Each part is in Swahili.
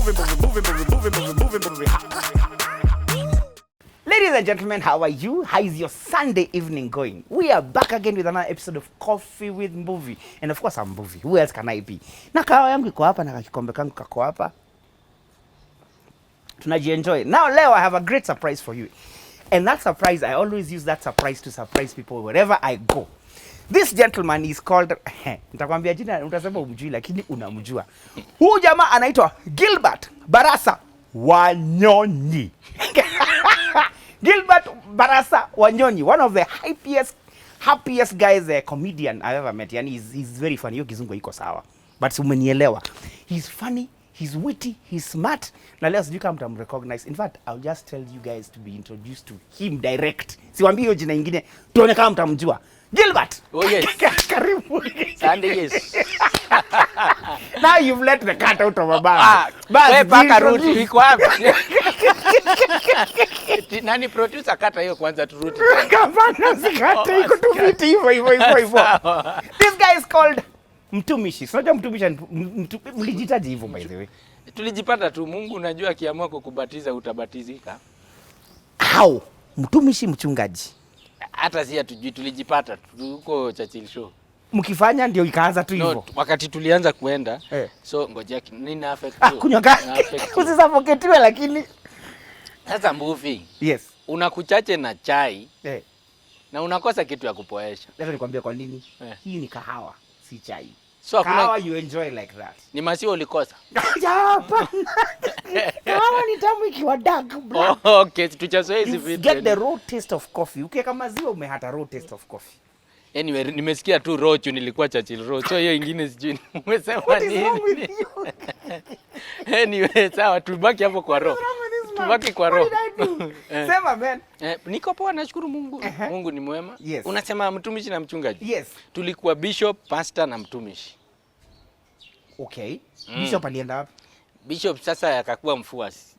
Ladies and gentlemen, how are you? How is your Sunday evening going? We are back again with another episode of Coffee with Mbuvi. And of course, I'm Mbuvi. Who else can I be? Na kahawa yangu iko hapa na kikombe kangu kako hapa. Tunajienjoy. Now, Leo, I have a great surprise for you. And that surprise, I always use that surprise to surprise people wherever I go. This gentleman is called, nitakwambia jina, utasema umjui lakini unamjua. Huyu jamaa anaitwa Gilbert Barasa Wanyonyi. Gilbert Barasa Wanyonyi, one of the happiest guys, comedian I've ever met. Yani he's very funny. Hiyo kizungu iko sawa. But umenielewa. He's funny, he's witty, he's smart. Na leo sijui kama mtamrecognize. In fact, I'll just tell you guys to be introduced to him direct. Siwaambii hiyo jina nyingine. Tuone kama mtamjua. Gilbert. Oh yes. Karibu. Sunday yes. Now you've let the cat out of a bag. Wewe paka ruti iko wapi? Nani producer kata hiyo kwanza turuti. Kafana sikata iko tu fiti hivyo. This guy is called Mtumishi. Unajua Mtumishi mlijitaji hivyo by the way. Tulijipata tu, Mungu unajua akiamua kukubatiza utabatizika. How? Mtumishi mchungaji. Hata si hatujui, tulijipata tuko Churchill show. Mkifanya ndio ikaanza tu hivyo. No, wakati tulianza kuenda, so ngojea nini affect. Kunywa usisufocate lakini sasa Mbuvi. Yes. Unakuchache na chai. Na unakosa kitu ya kupoesha. Leo nikwambia kwa nini? Hii ni kahawa, si chai. So kahawa you enjoy like that. Ni maziwa ulikosa. Kahawa ni tamu ikiwa dark black. Okay, tuchazoe hizi vitu. Get the raw taste of coffee. Ukiweka maziwa umehata raw taste of coffee. Anyway, nimesikia tu rochu nilikuwa Churchill roach. So hiyo nyingine sijui umesema nini. What is wrong with you? Anyway, sawa tubaki hapo kwa roho. Tubaki kwa roho. Sema man. Niko poa, nashukuru Mungu. Mungu ni mwema. Yes. Unasema mtumishi na mchungaji? Yes. Tulikuwa bishop, pastor na mtumishi. Okay. Bishop alienda wapi? Bishop sasa akakuwa mfuasi.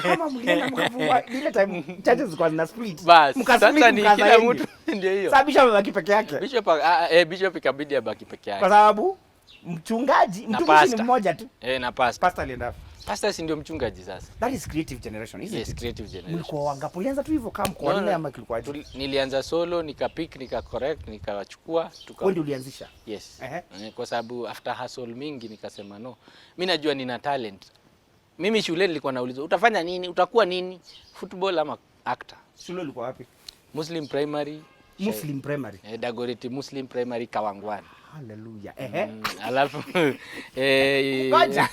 Kama mlienda mkafungua ile time churches zilikuwa zina split. Sasa ni kila mtu ndio hiyo. Sasa bishop abaki peke yake. Bishop ikabidi abaki peke yake. Kwa sababu mchungaji, mtumishi ni mmoja tu. Na pastor. Pastor alienda wapi? Pastor si ndio mchungaji sasa. That is creative generation, isn't it? Yes, creative generation. Mlikuwa wangapi? Ulianza tu hivyo kama mkoa nne ama kilikuwa aje? Nilianza solo, nikapick, nika-correct, nikawachukua, Wewe ndio ulianzisha? Yes. Kwa sababu after hustle mingi nikasema no. Mimi najua nina talent. Mimi shule nilikuwa nauliza, utafanya nini? Utakuwa nini? Football ama actor? Shule ulikuwa wapi? Muslim Primary. Muslim Primary. Dagoretti Muslim Primary Kawangwani. Hallelujah. Alafu Ngoja.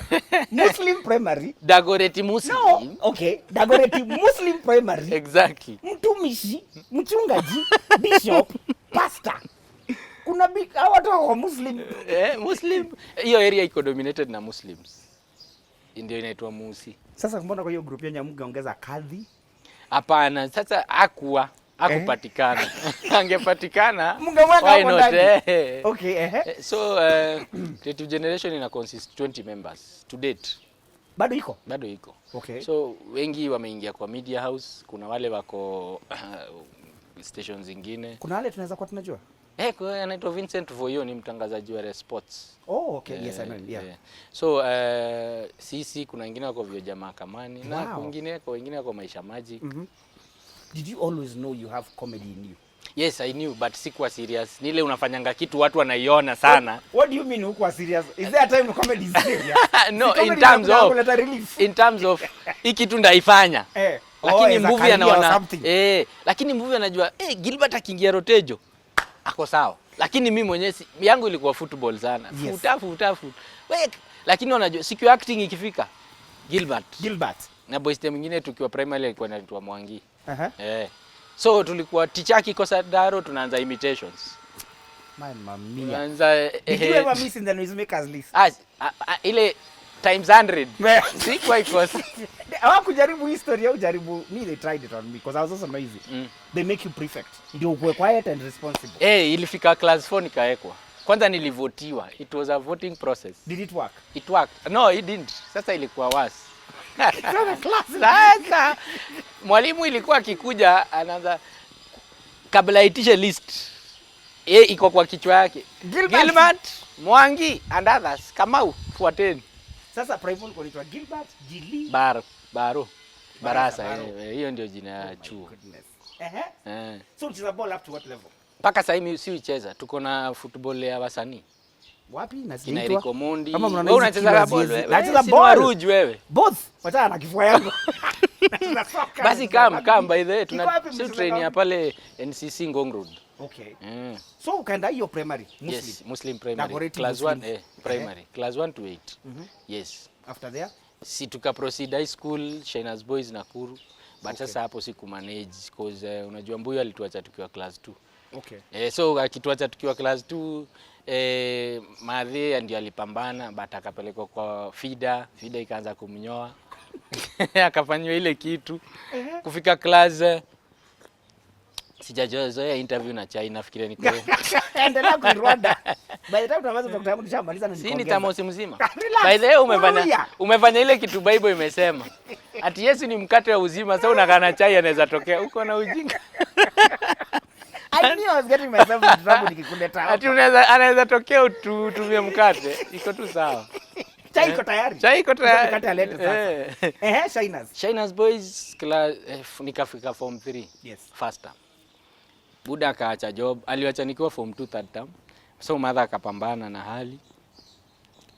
Muslim Primary. Dagoretti Muslim. No, okay. Dagoretti Muslim Primary. Exactly. Mtumishi, mchungaji, bishop, pastor. Kuna big watu wa Muslim. Muslim. Hiyo area iko dominated na Muslims. Ndio inaitwa Musi. Sasa mbona kwa hiyo group ya Nyamuga ongeza kadhi? Hapana, sasa hakupatikana. Angepatikana. Why not? Okay, So creative generation ina consist 20 members to date. Bado iko? Bado iko. Okay. So wengi wameingia kwa media house, kuna wale wako stations zingine. Kuna wale tunaweza kuwa tunajua? Kwa anaitwa Vincent Voyo, ni mtangazaji wa sports. Oh, okay. Yes, I know. Yeah. So sisi kuna wengine wako Vioja Mahakamani na wengine wako Maisha Maji. Did you always know you have comedy in you? Yes, I knew, but sikuwa serious. Nile unafanyanga kitu watu wanaiona sana. What do you mean hukuwa serious? Is there a time comedy is serious? No, in terms of hiki tu ndaifanya. Lakini movie anaona lakini movie anajua Gilbert akiingia Rotejo ako sawa. Lakini mimi mwenyewe yangu ilikuwa football sana. Futa. Lakini unajua siku acting ikifika Gilbert. Na boys team mwingine tukiwa primary alikuwa anaitwa Mwangi. So tulikuwa teacher akikosa daro tunaanza imitations. Mamma mia. Tunaanza Did you ever miss in the noisemakers list? Ile times 100. Sikuwa ikosa. Hawakujaribu history au jaribu they tried it on me because I was also noisy. They make you prefect. Ndio uwe quiet and responsible. Ilifika class 4 nikaekwa. Kwanza nilivotiwa. It was a voting process. Did it work? It worked. No, it didn't. Sasa ilikuwa worse. Sasa mwalimu ilikuwa akikuja anaanza kabla itishe list. Iko kwa kichwa yake. Gilbert, Mwangi and others, Kamau, fuateni. Sasa primary kunaitwa Gilbert Gili Barasa. Hiyo ndio jina ya chuo. So unacheza ball up to what level? Paka sasa hivi si ucheza. Tuko na football ya wasanii. Wapi na Kina Eric Omondi. Wewe unacheza ball wewe. Unacheza ball Ruj wewe. Both. Wataka na kifua yangu. Basi come by the way tuna train pale NCC Ngong Road. Okay. So ukaenda hiyo primary Muslim? Yes, Muslim primary. Class 1 primary. Class 1 to 8. Yes. After there? Si tuka proceed high school Shiners Boys Nakuru. But sasa hapo siku manage because unajua Mbuyu alituacha tukiwa class 2. Okay. So akituacha tukiwa class 2 Madhe ndio alipambana but akapelekwa kwa FIDA ikaanza kumnyoa. Akafanywa ile kitu. Kufika class sijazoea interview na chai nafikiria niko. Endelea kwa Rwanda. By the time tunaweza tukutana tushamaliza na nikuongeza. Si ni tamosi mzima. By the way umefanya ile kitu Bible imesema. Ati Yesu ni mkate wa uzima, sasa unakaa na chai anaweza tokea. Uko na ujinga. I knew I was getting myself into trouble nikikuleta hapa. Ati anaweza tokea utumie mkate. Iko tu sawa. Chai iko tayari. Chai iko tayari. Mkate alete sasa. Shiners Boys class nikafika form 3. Yes. First term. Buda akaacha job, aliacha nikiwa form 2 third term. So mother akapambana na hali.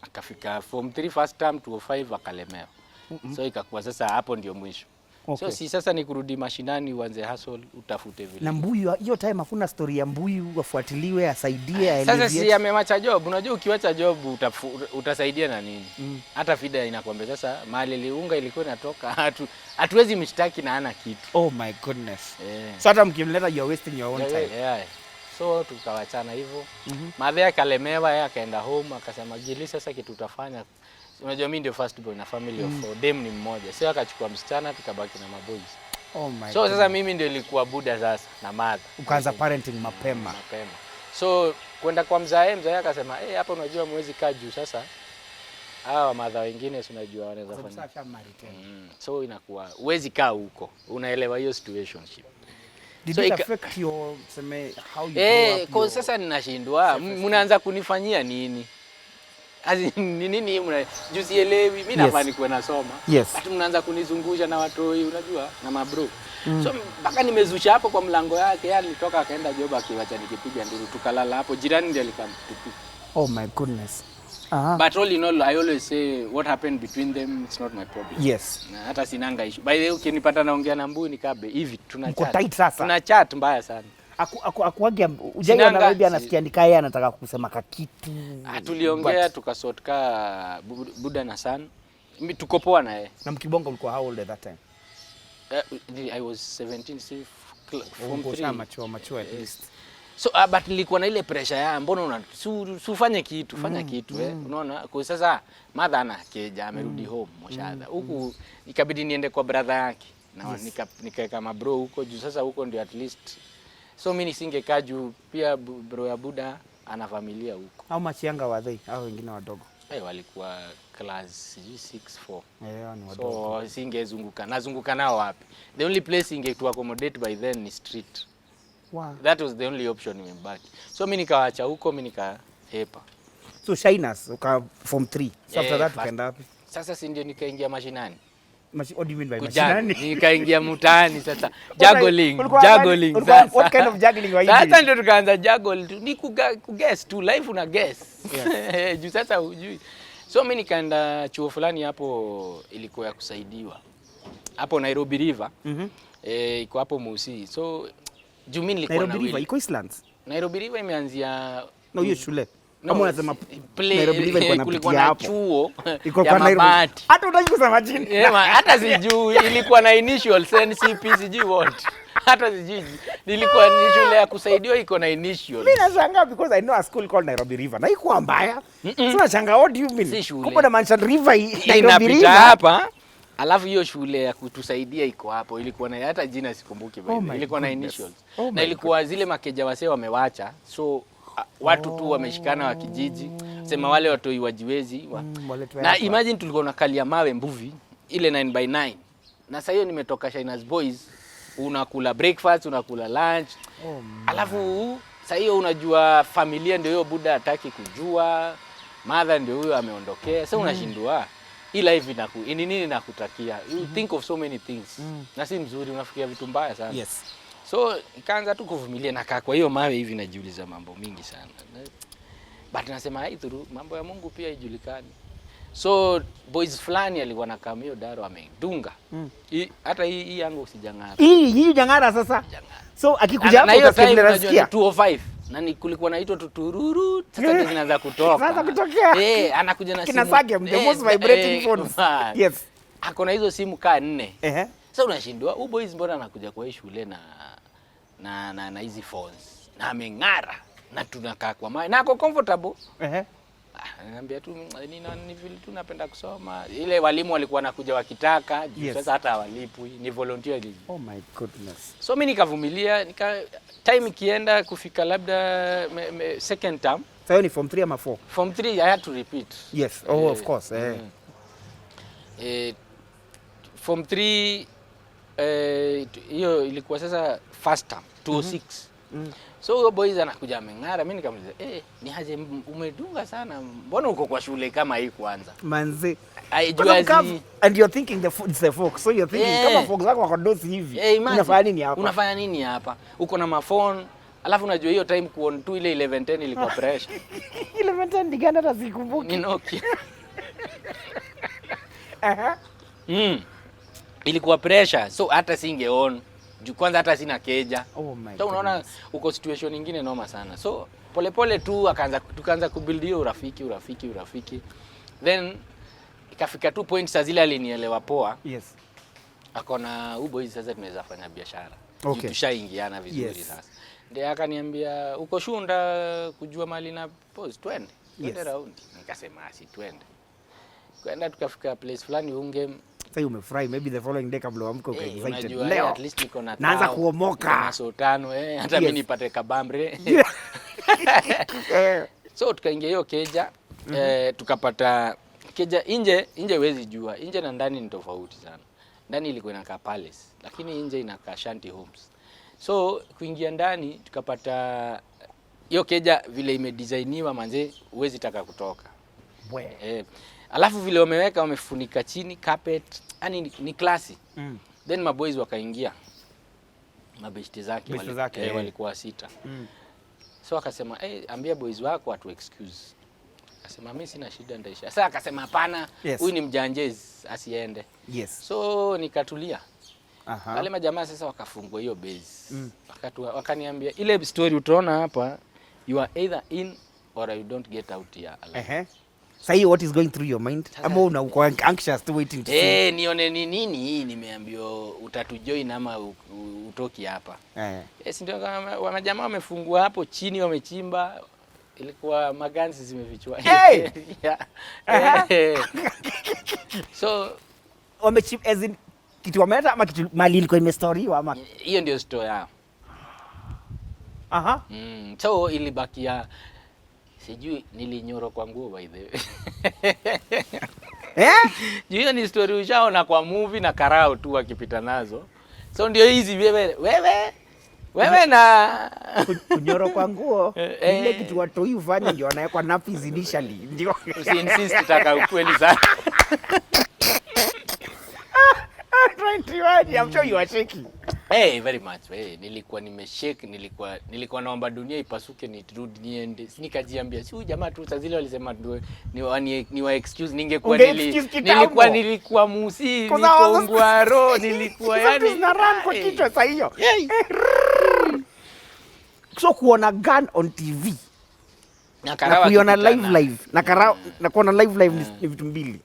Akafika form 3 first term 205 akalemewa. So ikakuwa sasa hapo ndio mwisho. Okay. So si sasa ni kurudi mashinani uanze hustle utafute vile. Na Mbuyu hiyo time hakuna story ya Mbuyu wafuatiliwe asaidie Sasa si amemacha job, unajua ukiwacha job utasaidia na nini? Hata FIDA inakwambia sasa mali unga ilikuwa inatoka hatuwezi mshtaki na hana kitu. Oh my goodness. So hata mkimleta you're wasting your own time. So tukawachana hivyo. Madhe akalemewa yeye akaenda home akasema Gili sasa kitu utafanya. Unajua mimi ndio first boy na family of 4. Dem ni mmoja. Sasa akachukua msichana tukabaki na maboys. Oh my. So sasa mimi ndio nilikuwa buda sasa na mother. Ukaanza parenting mapema. So kwenda kwa mzae akasema hapa unajua mwezi kaa juu sasa. Hawa mother wengine si unajua wanaweza fanya. So inakuwa uwezi kaa huko. Unaelewa hiyo situationship. Did it affect your how you grow up? Kwa sasa ninashindwa. Mnaanza kunifanyia nini? Nini juu sielewi mimi nafani kuwa nasoma. Watu mnaanza kunizungusha na watu unajua na mabro. So mpaka nimezusha hapo kwa mlango yake yani nilitoka akaenda job akiwacha nikipiga nduru tukalala hapo jirani ndiye alikamtupi. Oh my goodness. But all in all I always say what happened between them it's not my problem. Yes. Na hata sinanga issue. By the way ukinipata naongea na Mbuyu nikabe hivi tunachat. Tuna chat mbaya sana. Akuagia ujaja na baby anasikia nikaye anataka kusema kakitu. Tuliongea tukasort ka Buda na San. Mimi tuko poa na yeye. Na mkibongo ulikuwa how old at that time? I was 17 still form 3 mature at least. So but nilikuwa na ile pressure ya mbona usifanye kitu fanya kitu unaona kwa sasa mother ana keja amerudi home moshadha huku ikabidi niende kwa brother yake na nikaeka mabro huko juu sasa huko ndio at least so mimi nisingekaa juu pia bro ya Buda ana familia huko. How much younger were they? Hao wengine wadogo. Walikuwa class 6-4. Ni wadogo. So nazunguka nao wapi? The only place ingetu accommodate by then ni street. Wow. That was the only option nimebaki. So mimi nikaacha huko mimi nikahepa. So Shiners uka form 3. So after that ukaenda wapi? Sasa si ndio nikaingia mashinani. What do you mean by mashinani? Nikaingia mtaani sasa. Juggling sasa. What kind of juggling were you doing? Sasa ndio tukaanza juggle. Ni kuguess tu life una guess. Juu sasa hujui. So mimi nikaenda chuo fulani hapo ilikuwa ya kusaidiwa. Hapo Nairobi River. Iko hapo Musi. So juu mimi nilikuwa Nairobi River iko Eastlands. Nairobi River imeanzia hiyo shule. Kama unasema Nairobi River kulikuwa na chuo iko kwa Nairobi. Hata unataka kusema chini. Hata sijui ilikuwa na initial NCP sijui what. Hata sijui nilikuwa ni shule ya kusaidiwa iko na initial. Mimi nashangaa because I know a school called Nairobi River. Na iko mbaya. Tunashangaa what do you mean? Kumbe na Mansion River Nairobi River hapa. Alafu hiyo shule ya kutusaidia iko hapo ilikuwa na hata jina sikumbuki bado. Ilikuwa na initials. Na ilikuwa zile makeja wasee wamewacha. So watu tu wameshikana wa kijiji. Sema wale watoi wajiwezi. Na imagine tulikuwa na kalia mawe mbuvi ile 9x9. Na sasa hiyo nimetoka Shiners Boys unakula breakfast, unakula lunch. Alafu sasa hiyo unajua familia ndio hiyo Buda hataki kujua. Mother ndio huyo ameondokea. Sasa unashindwa. hii life nini nakutakia. You think of so many things. Na si mzuri, unafikiria vitu mbaya sana. Yes. So nikaanza tu kuvumilia, nakaa kwa hiyo mawe hivi najiuliza mambo mingi sana. But nasema haidhuru, mambo ya Mungu pia ijulikani. So boys fulani alikuwa na kamio daro amedunga. Hata hii yangu usijangara. Hii jangara sasa. So akikuja hapo utafikiri nasikia 205 na kulikuwa naitwa tutururu, sasa zinaanza kutoka. Sasa kutokea. Anakuja na simu. Kinasage the most vibrating phones. Yes. Ako na hizo simu kaa 4. Sasa unashindwa, huyu boys mbona anakuja kwa hii shule na hizi phones. Na ameng'ara na tunakaa kwa mawe. Na ako comfortable. Ananiambia tu ni vile tu napenda kusoma. Ile walimu walikuwa nakuja wakitaka, sasa hata hawalipwi, ni volunteer. Oh my goodness. So mimi nikavumilia, time ikienda kufika labda second term. So ni form 3 ama 4? Form 3 I had to repeat. Yes. Oh, of course. Form 3 hiyo ilikuwa sasa first term 206. So huyo boys anakuja ameng'ara, mimi nikamuuliza, ni haje umedunga sana, mbona uko kwa shule kama hii kwanza? Manzi. And you're thinking it's the folks. So you're thinking kama folks wako wako dosi hivi. Unafanya nini hapa? Unafanya nini hapa? Uko na mafone, alafu unajua hiyo time kuon tu ile 1110 ilikuwa pressure. 1110 ndigana hata sikumbuki. Ni Nokia. Ilikuwa pressure, so hata singeon. Kwanza hata sina keja. Oh my God. So unaona uko situation nyingine noma sana. So polepole tu tukaanza kubuild hiyo urafiki. Then ikafika tu point saa zile alinielewa poa. Yes. Akona huyu boys sasa tunaweza fanya biashara. Okay. Tushaingiana vizuri sasa. Ndio akaniambia uko shunda kujua mali na pose twende. Twende round. Nikasema asi twende. Kwenda tukafika place fulani unge. Sasa umefurahi, maybe the following day kabla uamke uko excited. Leo at least niko na naanza kuomoka. Na so tano hata mimi nipate kabambre. So tukaingia hiyo keja, tukapata keja nje huwezi jua. Nje na ndani ni tofauti sana. Ndani ilikuwa inakaa palace, lakini nje inakaa shanty homes. So kuingia ndani tukapata hiyo keja vile imedesigniwa manze huwezi taka kutoka. Alafu vile wamefunika chini carpet, yani ni classy. Then maboys wakaingia. Mabeshte zake walikuwa 6. So akasema ambia boys wako watu excuse. Akasema mimi sina shida ndaisha. Sasa akasema hapana, huyu ni mjanjezi asiende. Yes. So nikatulia. Wale majamaa sasa wakafungua hiyo base. Wakaniambia ile story utaona hapa, you are either in or you don't get out here alive. Say what is going through your mind? Ama uko anxious to waiting to see. Nione ni nini hii nimeambiwa utatujoin ama utoki hapa. Yes, ndio kama wanajamaa wamefungua hapo chini wamechimba, ilikuwa maganzi zimefichwa. So wamechimba as in kitu wameleta ama kitu mali ilikuwa imestoriwa ama hiyo ndio story yao. So ilibakia sijui nilinyoro kwa nguo by the way. Hiyo ni story ushaona kwa movie na karao tu wakipita nazo. So ndio hizi wewe na kunyoro kwa nguo ile kitu watu hufanya ndio wanawekwa nappies initially ndio. Usiinsist taka ukweli sana. I'm sure you are shaking. Very much. Nilikuwa nimeshake, nilikuwa naomba dunia ipasuke nirudi niende. Nikajiambia si huyu jamaa tu saa zile walisema ni wa excuse, nilikuwa musi, niko ngwaro, nilikuwa yani na run kwa kichwa saa hiyo. So kuona gun on TV na kuona live na kuona live ni vitu mbili.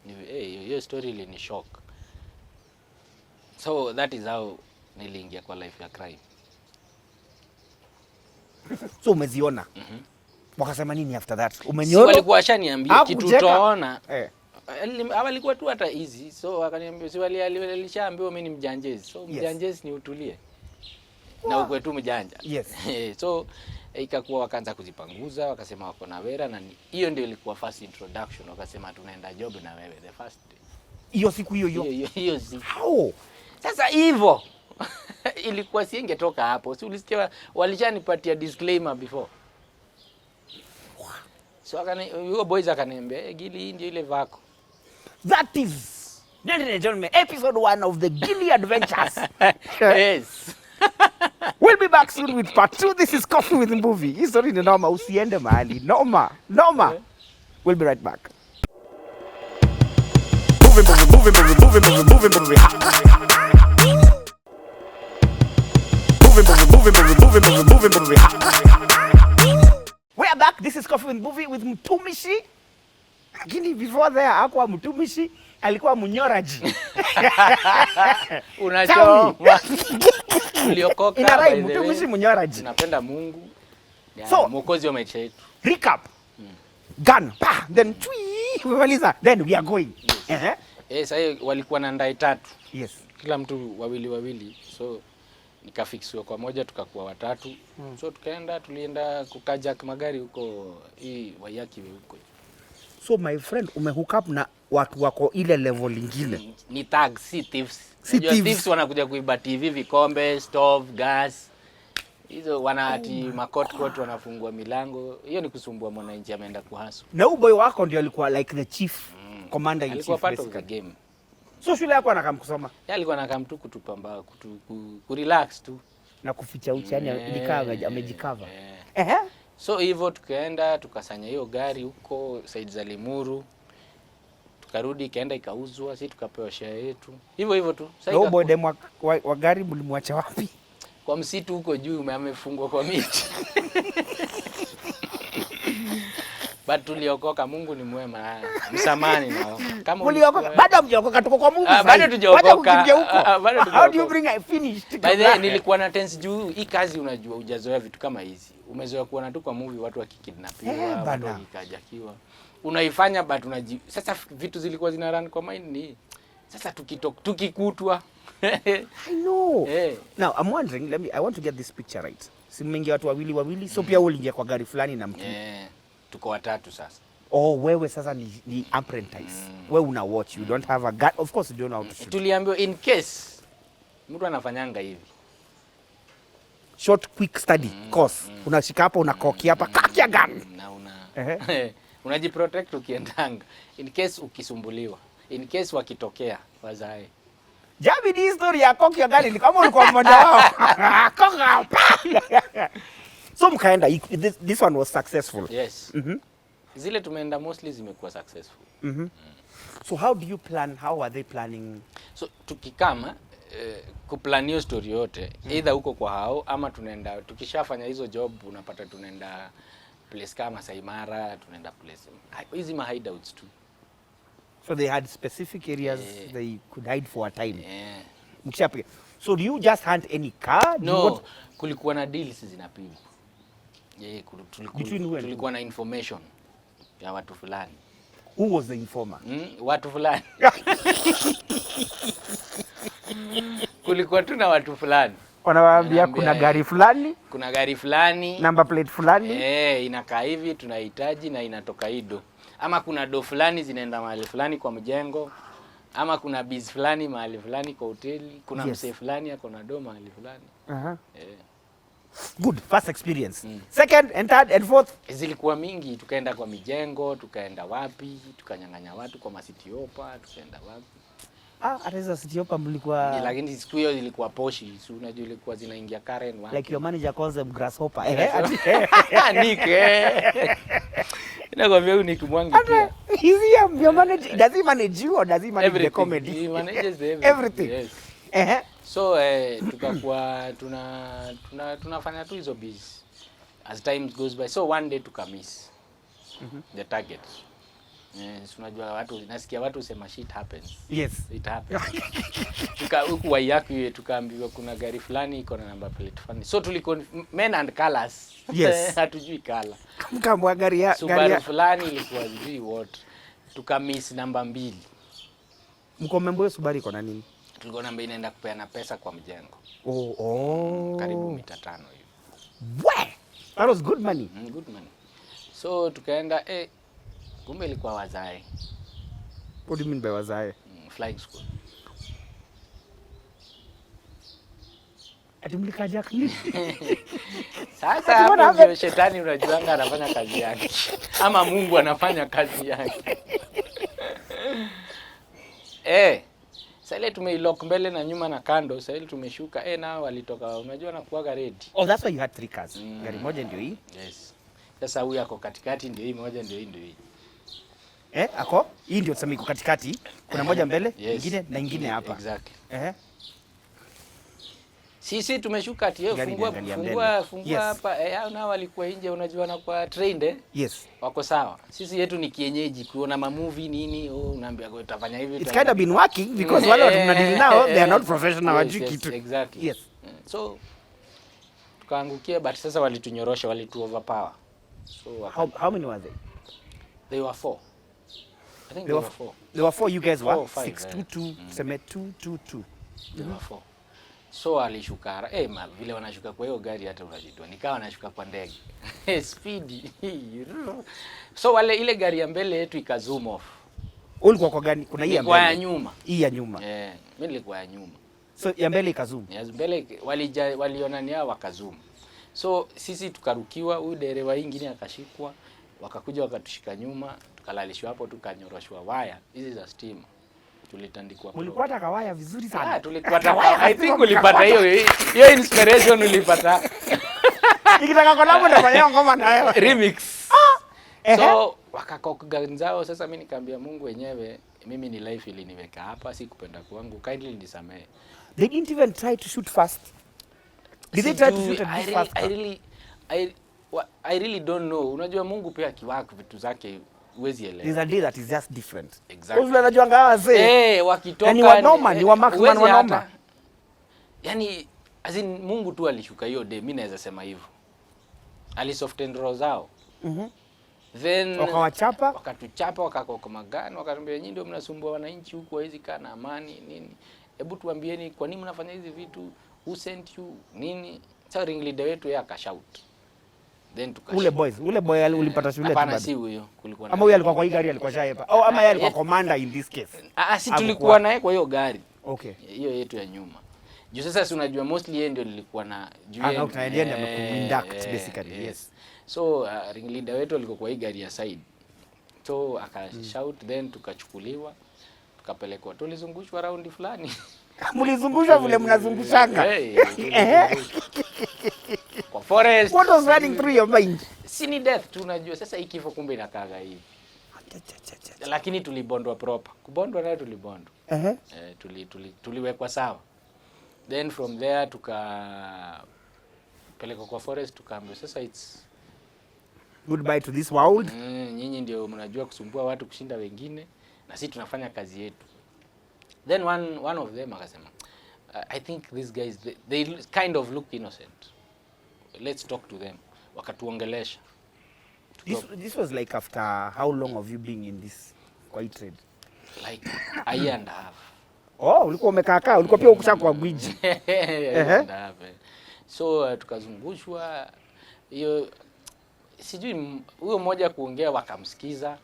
Hiyo story ile ni shock. So that is how niliingia kwa life ya crime. So umeziona? Wakasema nini after that? Umeniona? Walikuwa washaniambia kitu utaona. Walikuwa tu hata easy. So wakaniambia si walishaambiwa mimi ni mjanjezi. So mjanjezi ni utulie. Na ukwe tu mjanja. Yes. So ikakuwa wakaanza kuzipanguza, wakasema wako na wera na hiyo ndio ilikuwa first introduction. Wakasema tunaenda job na wewe the first day. Hiyo siku hiyo siku. How? Sasa hivyo ilikuwa singetoka hapo. Si ulisikia walishanipatia disclaimer before. So huyo boys akaniambia, Gili hii ndio ile vako. That is, ladies and gentlemen, episode 1 of the Gilly Adventures. Yes. We'll be back soon with part 2. This is Coffee with Mbuvi. History ni noma, usiende mahali. Noma. We'll be right back. We are back. This is Coffee with Mbuvi with Mtumishi. Lakini before there hakuwa mtumishi, alikuwa mnyoraji. Unachoma. Uliokoka. Inarai mtumishi mnyoraji. Napenda Mungu. So, mwokozi wa maisha yetu. Recap. Gun. Then umemaliza. Then we are going. Yes, sasa walikuwa na ndai 3. Yes. Kila mtu wawili. So nikafixiwa kwa moja tukakuwa 3. So tulienda kukajak magari huko hii Waiyaki huko. So my friend, umehook up na watu wako ile level nyingine. Ni thugs, si thieves. Thieves wanakuja kuiba TV, vikombe, stove, gas. Hizo wanaati makot wanafungua milango. Hiyo ni kusumbua mwananchi ameenda kuhasu. Na huyo boy wako ndio alikuwa like the chief commander in chief. Alikuwa part of the game. So shule yako anakam kusoma? Yeye alikuwa anakam tu kutupamba, ku relax tu na kuficha uchi, yani amejikava. So hivyo tukaenda tukasanya hiyo gari huko side za Limuru. Tukarudi ikaenda ikauzwa, sisi tukapewa share yetu. Hivyo tu. Sasa huyo boy demo wa gari mlimwacha wapi? Kwa msitu huko juu amefungwa kwa miti. But tuliokoka, Mungu ni mwema. Msamani nao. Kama uliokoka, bado mjokoka tuko kwa Mungu sasa. Bado tujokoka. How do you bring I finished? By the way, nilikuwa na tense juu hii kazi unajua hujazoea vitu kama hizi. Umezoea kuona tu kwa movie watu wakikidnapiwa, watu wakikajakiwa. Unaifanya but sasa vitu zilikuwa zina run kwa mind ni sasa tukikutwa. I know. Now I'm wondering, I want to get this picture right. Si mmeingia watu wawili, so pia uliingia kwa gari fulani na mtu. Tuko 3 sasa. Wewe sasa ni apprentice. Wewe una watch, you don't have a gun. Of course you don't know how to shoot. Tuliambiwa in case mtu anafanyanga hivi. Short quick study course. Unashika hapa unakoki hapa kakia gun. Na unajiprotect ukiendanga. In case ukisumbuliwa. In case wakitokea wazae. Jabi ni story ya koki ya gari kama ulikuwa mmoja wao. Koka. So mkaenda, this one was successful. Yes. Zile tumeenda mostly zimekuwa successful. So how do you plan? How are they planning? So tukikama kuplan hiyo story yote either huko kwa hao ama tunaenda tukishafanya hizo job unapata tunaenda place kama Saimara, tunaenda place hizi ma hideouts tu. So they had specific areas they could hide for a time. Mkishapiga. So do you just hunt any car? No, kulikuwa na deals zinapigwa. Tulikuwa na information ya watu fulani. Who was the informer? Watu fulani. Kulikuwa tu na watu fulani. Wanawaambia kuna gari fulani. Kuna gari fulani. Number plate fulani. Inakaa hivi tunahitaji na inatoka hido. Ama kuna do fulani zinaenda mahali fulani kwa mjengo. Ama kuna biz fulani mahali fulani kwa hoteli. Kuna msee fulani ako na do mahali fulani. Good first experience. Second and third and fourth zilikuwa mingi, tukaenda kwa mijengo, tukaenda wapi, tukanyang'anya watu kwa masitiopa, tukaenda wapi. Hata sitiopa mlikuwa lakini siku hiyo ilikuwa poshi, si unajua ilikuwa zinaingia Karen wapi. Like your manager calls them grasshopper. Inakwambia huyu ni kimwangi pia. Is he your manager? Does he manage you or does he manage the comedy? He manages everything. Yes. So tukakuwa tunafanya tu hizo busy as time goes by. So one day tukamiss the target. Unajua watu nasikia watu usema shit happens. Yes, it happens. Huku Waiyaki tukaambiwa kuna gari fulani iko na number plate fulani. So tuliko men and colors. Yes. Hatujui color. Mkambwa gari Subaru fulani ilikuwa sijui what. Tukamiss namba 2. Mko membo Subaru iko na nini? Tulikuwa namba inaenda kupeana pesa kwa mjengo. Karibu mita 5 hiyo. That was good money. Good money. So tukaenda kumbe ilikuwa wazae. What do you mean by wazae? Flying school. Atimlika nini? Sasa hapo ndio shetani unajuanga anafanya kazi yake. Ama Mungu anafanya kazi yake. Sasa ile tumeilock mbele na nyuma na kando, sasa ile tumeshuka nao walitoka, unajua na kuaga ready. Oh, that's why you had 3 cars. Gari moja ndio hii. Yes. Sasa huyu ako katikati, ndio hii moja, ndio hii. Ako? Hii ndio tuseme iko katikati. Kuna moja mbele, nyingine na nyingine hapa. Exactly. Sisi tumeshuka ati fungua hapa. Nao walikuwa nje, unajua na kwa trained Yes. Wako sawa. Sisi yetu ni kienyeji, kuona movie nini, unaambia kwa utafanya hivi. It's kind of been working because wale watu tunadili nao they are not professional hawajui kitu. Exactly. Yes. So tukaangukia, but sasa walitunyorosha, walitu overpower. So how many were they? They were 4. I think they were 4. There were 4, you guys were 622, sema 222. They were 4. So alishuka vile wanashuka kwa hiyo gari hata unajitoa. Nikawa wanashuka kwa ndege. Speed. So ile gari ya mbele yetu ikazoom off. Ulikuwa kwa gani? Kuna hii ya mbele. Kwa ya nyuma. Hii ya nyuma. Mimi nilikuwa ya nyuma. So ya mbele ikazoom. Ya mbele waliona ni hao wakazoom. So sisi tukarukiwa, huyu dereva mwingine akashikwa, wakakuja wakatushika nyuma, tukalalishwa hapo, tukanyoroshwa waya hizi za stima. Tulitandikwa. Mlipata kawaya vizuri sana. Tulipata. I think ulipata hiyo inspiration ulipata. Nikitaka collab nafanya ngoma na wewe. Remix. So wakakoganzao, sasa mimi nikamwambia Mungu wenyewe, mimi ni life iliniweka hapa, si kupenda kwangu, kindly nisamehe. They didn't even try to shoot fast. Did they try to shoot at fast? I really don't know. Unajua Mungu pia akiwaka vitu zake huwezi elewa. There's a day that is just different. Exactly. Wewe unajua ngawa zee. Wakitoka ni wanoma, ni wa Maxman wanoma. Yaani Mungu tu alishuka hiyo day, mimi naweza sema hivyo. Alisoften roho zao. Then wakatuchapa, wakakoka magano, wakatuambia nyinyi ndio mnasumbua wananchi huku, hawezi kaa na amani nini. Hebu tuambieni kwa nini mnafanya hizi vitu? Who sent you? Nini? Sasa ring leader wetu yeye akashout. Then tukashout. Ule boy ulipata shule tu. Hapana, si huyo. Kulikuwa na. Ama huyo alikuwa kwa hii gari alikuwa shaepa. Ama yeye alikuwa commander in this case. Si tulikuwa naye kwa hiyo gari. Okay. Hiyo yetu ya nyuma. Juu sasa si unajua mostly yeye ndio nilikuwa na yeye ndio amekuinduct basically. Yes. So ring leader wetu alikuwa kwa hii gari ya side. So akashout, then tukachukuliwa, tukapelekwa, tulizungushwa raundi fulani. Mlizungushwa vile mnazungushanga. Kwa forest. What was running through your mind? Si ni death tu, unajua sasa hii kifo kumbe inakaaga hivi. Lakini tulibondwa proper. Kubondwa nayo tulibondwa. Tuliwekwa sawa. Then from there tukapelekwa kwa forest, tukaambiwa sasa it's goodbye to this world. Nyinyi ndio mnajua kusumbua watu kushinda wengine, na sisi tunafanya kazi yetu. Then one of them akasema, I think these guys they kind of look innocent. Let's talk to them. Wakatuongelesha. This was like after how long of you being in this quiet trade? Like a year and a half. Ulikuwa umekaa, ulikuwa pia ukisha kwa gwiji. So tukazungushwa hiyo, sijui huyo mmoja kuongea, wakamsikiza,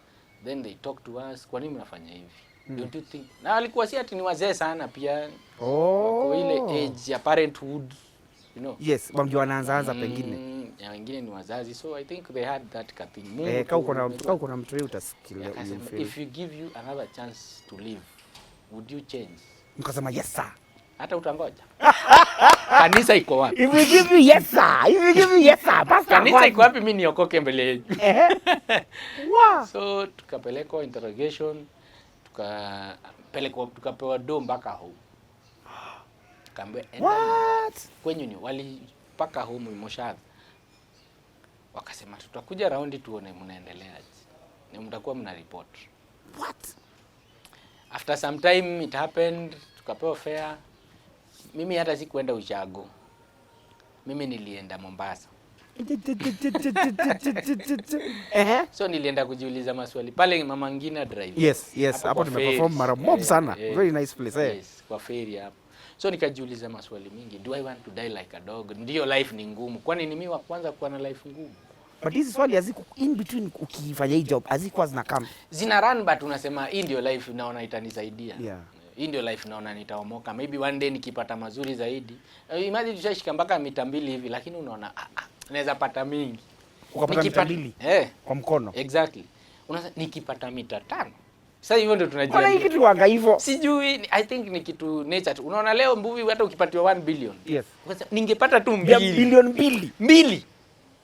then they talk to us, kwa nini mnafanya hivi? Don't you think? Na walikuwa si ati ni wazee sana pia. Kwa ile age ya parenthood, you know. Yes, wamjua wanaanza pengine. Ya wengine ni wazazi, so I think they had that thing. Kau kuna mtu wewe utasikia. If you give you another chance to live, would you change? Nikasema yes sir. Hata utangoja. Kanisa iko wapi? If you give me yes sir. If you give me yes sir. Pastor, kanisa iko wapi mimi niokoke mbele yenu? Wow. So tukapelekwa interrogation, tukapewa do mpaka home. Kaambia kwenye ni walipaka home Moshadha. Wakasema tutakuja raundi tuone mnaendeleaje. Ni mtakuwa mna report. What? After some time it happened, tukapewa fare. Mimi hata sikuenda Ushago. Mimi nilienda Mombasa. So nilienda kujiuliza maswali pale Mama Ngina Drive. Yes, hapo tumeperform mara mob sana. Very nice place. Yes, kwa ferry hapo. So nikajiuliza maswali mingi. Do I want to die like a dog? Ndio, life ni ngumu. Kwani ni mimi wa kwanza kuwa na life ngumu? But hizi swali haziko in between ukifanya hii job, hazikuwa zinakam. Zina run, but unasema hii ndio life naona itanisaidia. Yeah. Hii ndio life naona nitaomoka. Maybe one day nikipata mazuri zaidi. Imagine tushashika mpaka mita 2 hivi, lakini unaona naweza pata mingi. Ukapata mita 2 kwa mkono. Exactly. Unasema nikipata mita 5 Sasa hivyo ndio tunajiambia. Kuna hiki tu wanga hivyo. Sijui, I think ni kitu nature tu. Unaona leo Mbuvi hata ukipatiwa 1 billion. Yes. Ningepata tu 2 bilioni 2. Mimi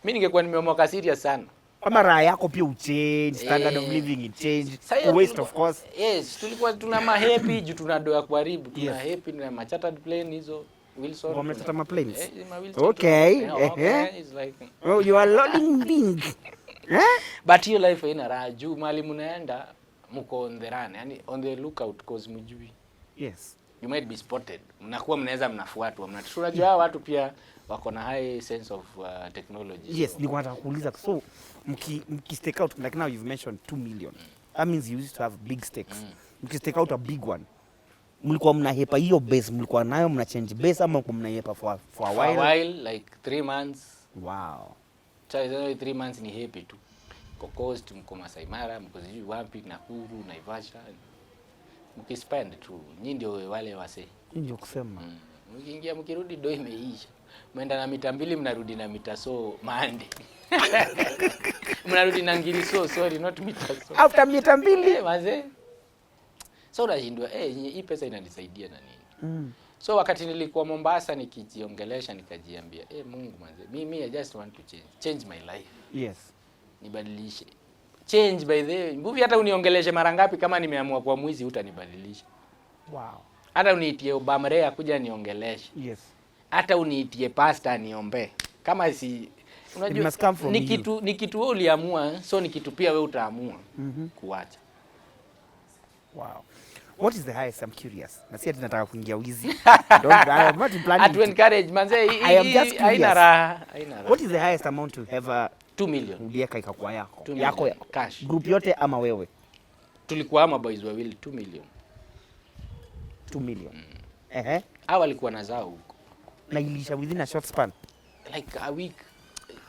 ningekuwa nimeomoka serious sana. Kama raha yako pia uchange, standard of living change, waste of course. Yes, tulikuwa tuna mahappy juu tuna doa kuharibu, tuna happy na chartered plane hizo Wilson. Wamechata ma planes. Okay. It's like oh, you are loading big. But hiyo life haina raha juu mali mnaenda mko on the run, yani on the lookout cause mjui. Yes. You might be spotted. Mnakuwa mnaweza mnafuatwa. Tunajua watu pia wako na high sense of technology. Yes, nilikuwa nataka kuuliza. So mki stake out like now you've mentioned 2 million. That means you used to have big stakes. Mki stake out a big one. Mlikuwa mnahepa hiyo base, mlikuwa nayo mna change base ama mlikuwa mnahepa for a while? For a while, like 3 months. Wow. So 3 months ni happy tu. Mko Coast, mko Masai Mara, mko sijui wapi, Nakuru, Naivasha. Mkispend tu. Nyinyi ndio wale wase. Ndio kusema. Mkiingia mkirudi do imeisha. Mwenda na mita 2 mnarudi na mita so mande. Mnarudi na ngiri so sorry not mita so. After mita 2 wazee. So unashindwa hii pesa inanisaidia na nini? So wakati nilikuwa Mombasa nikijiongelesha nikajiambia Mungu manze mimi I just want to change my life. Yes. Nibadilishe. Change by the Mbuvi hata uniongeleshe mara ngapi kama nimeamua kwa mwizi utanibadilisha. Wow. Hata uniitie Obama Ray akuja niongeleshe. Yes. Hata uniitie pastor niombe. Kama si unajua ni kitu wewe uliamua so ni kitu pia wewe utaamua kuacha. Wow. What is the highest? I'm curious. Na si ati nataka kuingia wizi. I am not planning. To encourage manze I am just haina raha. What is the highest amount you ever 2 million. Ulieka ikakuwa yako. 2 Yako cash. Group yote ama wewe? Tulikuwa ama boys wawili 2 million. 2 million. Hao walikuwa na zao huko. Na ilisha within a short span. Like a week.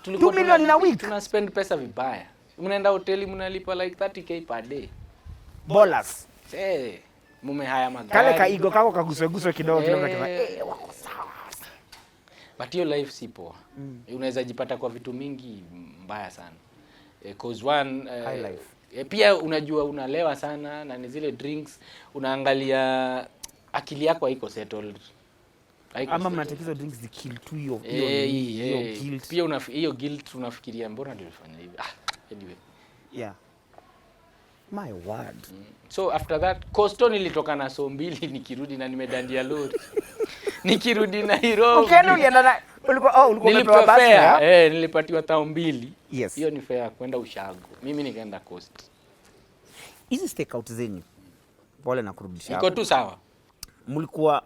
Tulikuwa 2 million in a week. Tuna spend pesa vibaya. Mnaenda hoteli mnalipa like 30k per day. Bolas. Mume haya magari. Kale kaigo kako kaguswe kidogo kidogo kama wako sawa. But your life si poa. Unaweza jipata kwa vitu mingi mbaya sana. Cause one high life. Pia unajua unalewa sana na ni zile drinks unaangalia akili yako haiko settled. Ama mnatekiza drinks zikill tu hiyo guilt. Pia hiyo guilt unafikiria mbona nilifanya hivi. Anyway. Yeah. My word. So after that Coastal nilitoka na so 2 nikirudi na nimedandia lori. Nikirudi Nairobi. Ukenda ulienda na ulikuwa umepewa basi. Nilipatiwa 2,000. Yes. Hiyo ni fare kwenda Ushago. Mimi nikaenda Coast. Hizi stake out zenyu. Pole na kurudisha hapo. Iko tu sawa. Mlikuwa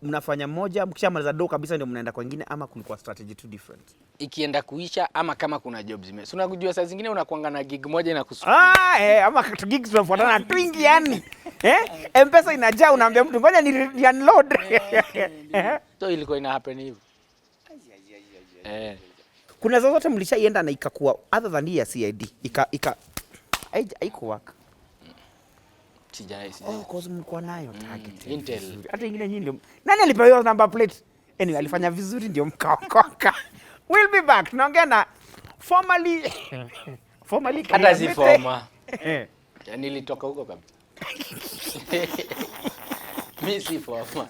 mnafanya moja mkishamaliza do kabisa ndio mnaenda kwa nyingine ama kulikuwa strategy too different? Ikienda kuisha ama kama kuna jobs zime. Si unakujua saa zingine unakuanga na gig moja na ama gigs tunafuatana twingi yani. M-Pesa inajaa unaambia mtu ngoja ni unload. So ilikuwa ina happen hivyo. Kuna zote mlishaienda na ikakuwa other than ya CID haiko work. Sijai. Cause mlikuwa nayo target. Intel. Hata ingine nyinyi ndio. Nani alipewa number plate? Anyway, alifanya vizuri ndio mkaokoka. We'll be back. Tunaongea na formally hata si forma. Nilitoka huko kabisa. Mimi si forma.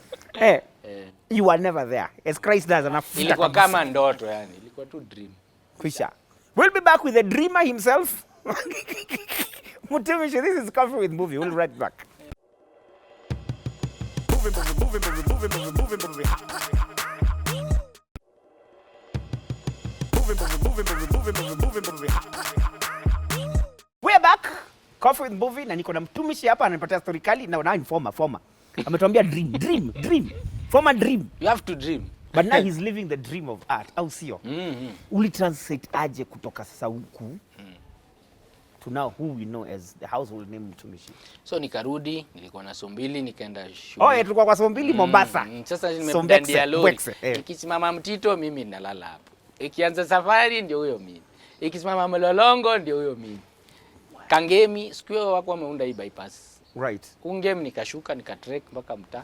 You were never there. As Christ does anafuta. Ilikuwa kama ndoto yani. Ilikuwa tu dream. Kwisha. We'll be back with the dreamer himself. Mutumisho, this is Coffee with Mbuvi. We'll be right back. We're back. Coffee with Mbuvi na niko na mtumishi hapa ananipatia story kali na informer. Ametuambia dream. Former dream. You have to dream. But now he's living the dream of art. Au sio? Uli translate aje kutoka sasa huku to now who we know as the household name Mtumishi? So nikarudi, nilikuwa na so 2 nikaenda shule. Tulikuwa kwa so 2 Mombasa. Sasa nimedandia lori. Ikisimama Mtito mimi nalala hapo. Ikianza safari ndio huyo mimi. Ikisimama Mlolongo ndio huyo mimi. Kangemi siku hiyo wako wameunda hii bypass. Right. Kungemi nikashuka nikatrek mpaka mtaa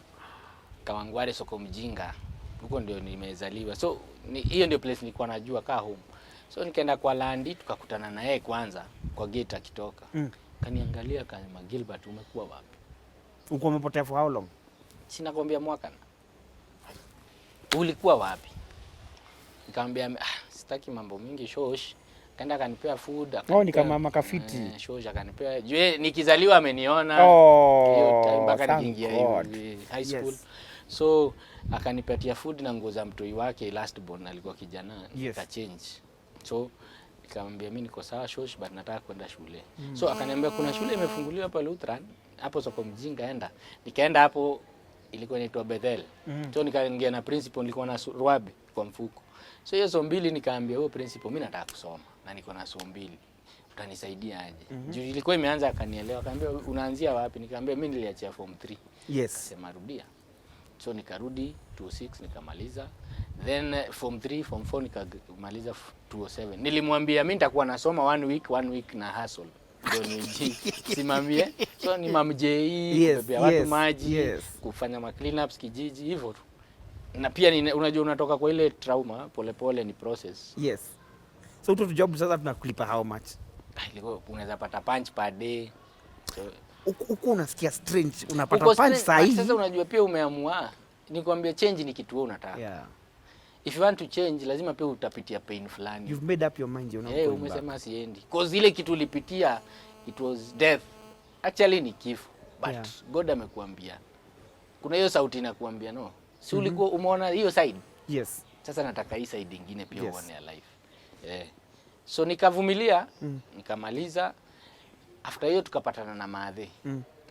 Kawangware soko Mjinga. Huko ndio nimezaliwa. So hiyo ndio place nilikuwa najua kaa home. So nikaenda kwa Landi tukakutana na yeye kwanza kwa gate akitoka. Kaniangalia kama Gilbert umekuwa wapi? Uko umepotea for how long? Sina kwambia mwaka na. Ulikuwa wapi? Nikamwambia sitaki mambo mingi shosh. Kaenda kanipea food. Ni kama makafiti. Shosh akanipea. Jue nikizaliwa ameniona. Hiyo time mpaka nikiingia high school. Yes. So akanipatia food na nguo za mtoi wake last born alikuwa kijana, nika change. So nikamwambia mimi niko sawa shosh but nataka kwenda shule. So akaniambia kuna shule imefunguliwa hapa Lutheran, hapo soko mjinga enda. Nikaenda hapo ilikuwa inaitwa Bethel. So nikaingia na principal, nilikuwa na ruabe kwa mfuko. So hiyo somo mbili nikaambia huyo principal mimi nataka kusoma na niko na somo mbili. Utanisaidia aje? Juu ilikuwa imeanza akanielewa. Akaniambia unaanzia wapi? Nikamwambia mimi niliachia form 3. Yes. Akasema rudia. So nikarudi 26 nikamaliza. Then form 3, form 4 nikamaliza 207. Nilimwambia mimi nitakuwa nasoma 1 week na hustle. Ndio nisimamie. So ni mamjei, kubebea watu maji, kufanya ma clean ups kijiji hivyo tu. Na pia unajua unatoka kwa ile trauma pole ni process. Yes. So uto job sasa tunakulipa how much? Ilikuwa unaweza pata punch per day. So uko unasikia strange unapata punch saa hii. Sasa unajua pia umeamua nikwambia change ni kitu wewe unataka. Yeah. If you want to change lazima pia utapitia pain fulani. You've made up your mind unaona. Umesema siendi. Cause ile kitu ulipitia it was death. Actually ni kifo. But God amekuambia. Kuna hiyo sauti inakuambia no. Si ulikuwa umeona hiyo side? Yes. Sasa nataka hii side nyingine pia uone ya life. So nikavumilia, nikamaliza. After hiyo tukapatana na Maadhe.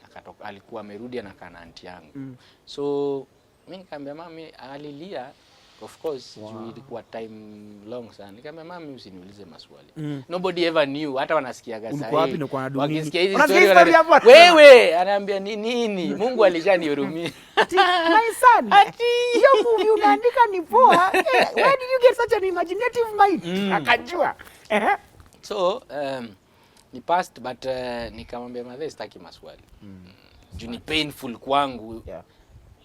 Akatoka alikuwa amerudi anakaa na aunti yangu. So mimi nikamwambia mami alilia. Of course, juu ilikuwa time long sana. Nikamwambia mami usiniulize maswali. Nobody ever knew, hata wanasikiaga sasa. Wakisikia hizi story wewe anaambia nini? Mungu alishanihurumia. My son. Hiyo movie unaandika ni poa. Where did you get such an imaginative mind? Akajua. So, ni past but nikamwambia Maadhe sitaki maswali. Juu ni painful kwangu.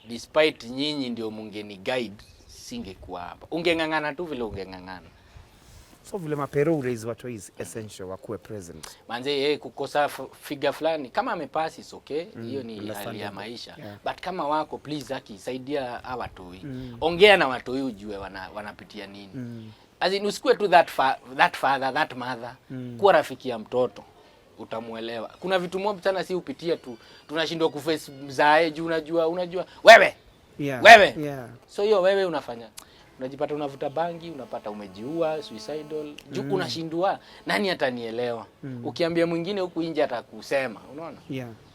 Despite nyinyi ndio mungeni guide. Singekuwa hapa. Ungengangana tu vile ungengangana. So vile mapero uraise watu is essential wakuwe present. Manze kukosa figure fulani kama amepasi is okay. Hiyo ni hali ya maisha. But kama wako please saidia hawa watoi. Ongea na watoi ujue wanapitia nini. As in usikue tu that father, that mother. Kuwa rafiki ya mtoto utamuelewa. Kuna vitu mob sana si upitia tu. Tunashindwa kuface mzae juu unajua wewe. So hiyo wewe unajipata unavuta bangi, unapata umejiua, suicidal, juu unashindwa nani atanielewa. Ukiambia mwingine huku nje atakusema, unaona?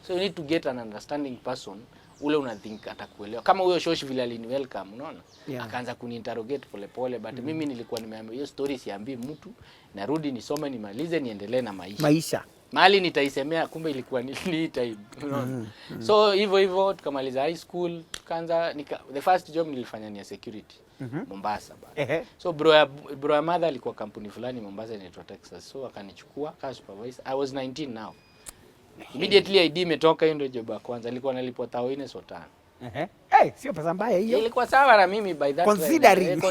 So you need to get an understanding person ule unathink atakuelewa. Kama huyo shoshi vile alini welcome, unaona? Akaanza kuniinterrogate pole but mimi nilikuwa nimeambia hiyo story siambii mtu, narudi nisome nimalize niendelee na maisha. Mahali nitaisemea kumbe ilikuwa ni time, unaona? So hivyo tukamaliza high school, tukaanza the first job nilifanya ni security Mombasa bado. So bro mother alikuwa kampuni fulani Mombasa inaitwa Texas. So akanichukua kama supervisor. I was 19 now. Immediately ID imetoka, hiyo ndio job ya kwanza. Alikuwa analipwa 4,500. Sio pesa mbaya hiyo. Ilikuwa sawa na mimi by that considering.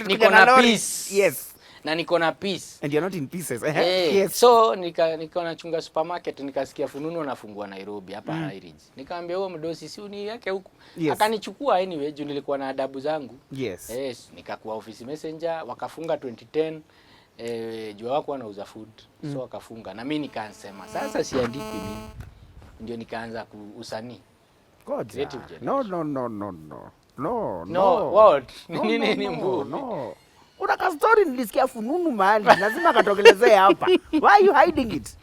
Niko na peace. Yes. Na niko na peace. And you're not in pieces. Yes. So niko nachunga supermarket, nikasikia fununu nafungua Nairobi hapa High Ridge. Nikamwambia huyo mdosi si uni yake huko. Akanichukua anyway juu nilikuwa na adabu zangu. Yes. Nikakuwa office messenger, wakafunga 2010. Jua wako wanauza food. So wakafunga. Na mimi nikasema sasa siandiki mimi. Ndio nikaanza usanii. God. No. What? Nini mbu? No. Una story nilisikia fununu mahali lazima katokelezee hapa. Why are you hiding it?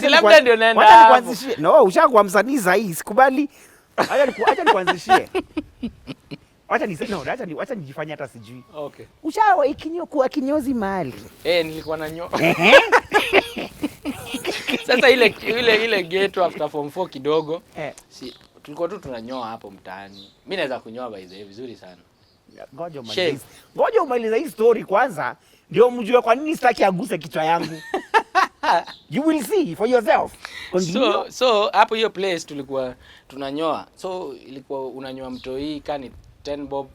Si labda ndio naenda. Wacha nikuanzishie. No, ushakuwa msanii sahihi, sikubali. Acha nikuanzishie. Acha nijifanye hata sijui. Okay. Ushawa kuwa kinyozi mahali. Nilikuwa na nyoa. Sasa ile ghetto after form 4 kidogo. Si tulikuwa tu tunanyoa hapo mtaani. Mimi naweza kunyoa by the way vizuri sana. Ngoja umalize hii story kwanza ndio mjue kwa nini sitaki aguse kichwa yangu. You will see for yourself. So hapo hiyo place tulikuwa tunanyoa. So ilikuwa unanyoa mtoi kani 10 bob